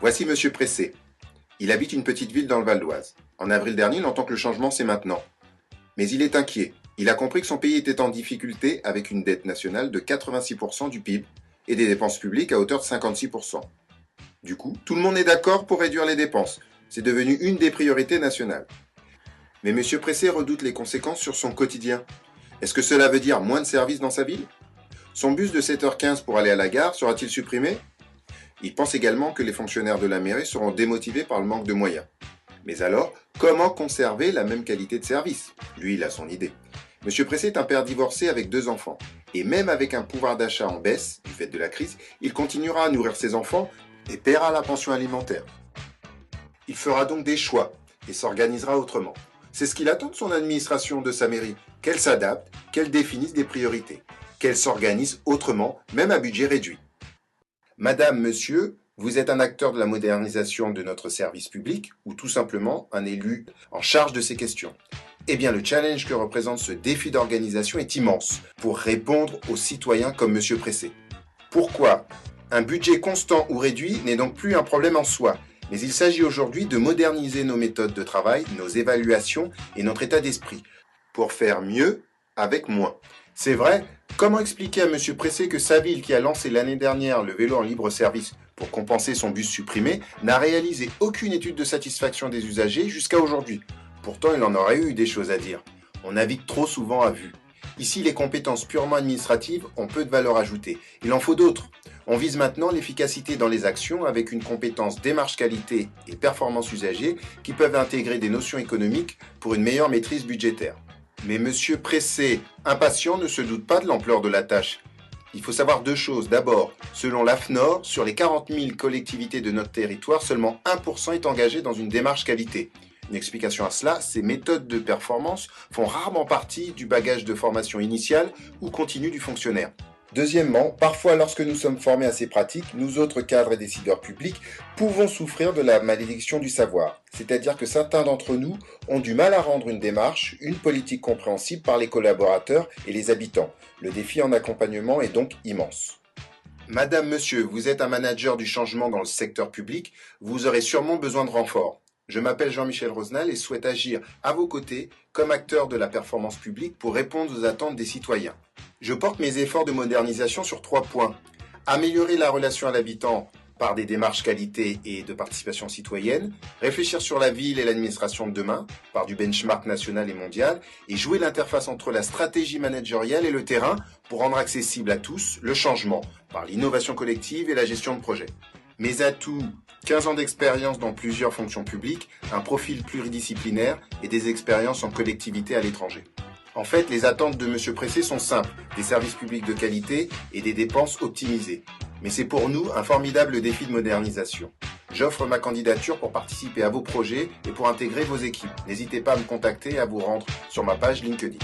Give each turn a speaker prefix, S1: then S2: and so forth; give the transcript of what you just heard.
S1: Voici Monsieur Pressé. Il habite une petite ville dans le Val d'Oise. En avril dernier, il entend que le changement, c'est maintenant. Mais il est inquiet. Il a compris que son pays était en difficulté avec une dette nationale de 86% du PIB et des dépenses publiques à hauteur de 56%. Du coup, tout le monde est d'accord pour réduire les dépenses. C'est devenu une des priorités nationales. Mais Monsieur Pressé redoute les conséquences sur son quotidien. Est-ce que cela veut dire moins de services dans sa ville? Son bus de 7h15 pour aller à la gare sera-t-il supprimé? Il pense également que les fonctionnaires de la mairie seront démotivés par le manque de moyens. Mais alors, comment conserver la même qualité de service? Lui, il a son idée. Monsieur Pressé est un père divorcé avec 2 enfants. Et même avec un pouvoir d'achat en baisse, du fait de la crise, il continuera à nourrir ses enfants et paiera la pension alimentaire. Il fera donc des choix et s'organisera autrement. C'est ce qu'il attend de son administration, de sa mairie, qu'elle s'adapte, qu'elle définisse des priorités, qu'elle s'organise autrement, même à budget réduit. Madame, monsieur, vous êtes un acteur de la modernisation de notre service public ou tout simplement un élu en charge de ces questions. Eh bien, le challenge que représente ce défi d'organisation est immense pour répondre aux citoyens comme Monsieur Pressé. Pourquoi? Un budget constant ou réduit n'est donc plus un problème en soi, mais il s'agit aujourd'hui de moderniser nos méthodes de travail, nos évaluations et notre état d'esprit pour faire mieux avec moins. C'est vrai, comment expliquer à Monsieur Pressé que sa ville, qui a lancé l'année dernière le vélo en libre service pour compenser son bus supprimé, n'a réalisé aucune étude de satisfaction des usagers jusqu'à aujourd'hui? Pourtant, il en aurait eu des choses à dire. On navigue trop souvent à vue. Ici, les compétences purement administratives ont peu de valeur ajoutée. Il en faut d'autres. On vise maintenant l'efficacité dans les actions avec une compétence démarche qualité et performance usagée qui peuvent intégrer des notions économiques pour une meilleure maîtrise budgétaire. Mais Monsieur Pressé, impatient, ne se doute pas de l'ampleur de la tâche. Il faut savoir 2 choses. D'abord, selon l'AFNOR, sur les 40 000 collectivités de notre territoire, seulement 1% est engagé dans une démarche qualité. Une explication à cela, ces méthodes de performance font rarement partie du bagage de formation initiale ou continue du fonctionnaire. Deuxièmement, parfois lorsque nous sommes formés à ces pratiques, nous autres cadres et décideurs publics pouvons souffrir de la malédiction du savoir. C'est-à-dire que certains d'entre nous ont du mal à rendre une démarche, une politique compréhensible par les collaborateurs et les habitants. Le défi en accompagnement est donc immense. Madame, monsieur, vous êtes un manager du changement dans le secteur public, vous aurez sûrement besoin de renfort. Je m'appelle Jean-Michel Rosenal et souhaite agir à vos côtés comme acteur de la performance publique pour répondre aux attentes des citoyens. Je porte mes efforts de modernisation sur 3 points. Améliorer la relation à l'habitant par des démarches qualité et de participation citoyenne, réfléchir sur la ville et l'administration de demain par du benchmark national et mondial, et jouer l'interface entre la stratégie managériale et le terrain pour rendre accessible à tous le changement par l'innovation collective et la gestion de projet. Mes atouts, 15 ans d'expérience dans plusieurs fonctions publiques, un profil pluridisciplinaire et des expériences en collectivité à l'étranger. En fait, les attentes de Monsieur Pressé sont simples, des services publics de qualité et des dépenses optimisées. Mais c'est pour nous un formidable défi de modernisation. J'offre ma candidature pour participer à vos projets et pour intégrer vos équipes. N'hésitez pas à me contacter et à vous rendre sur ma page LinkedIn.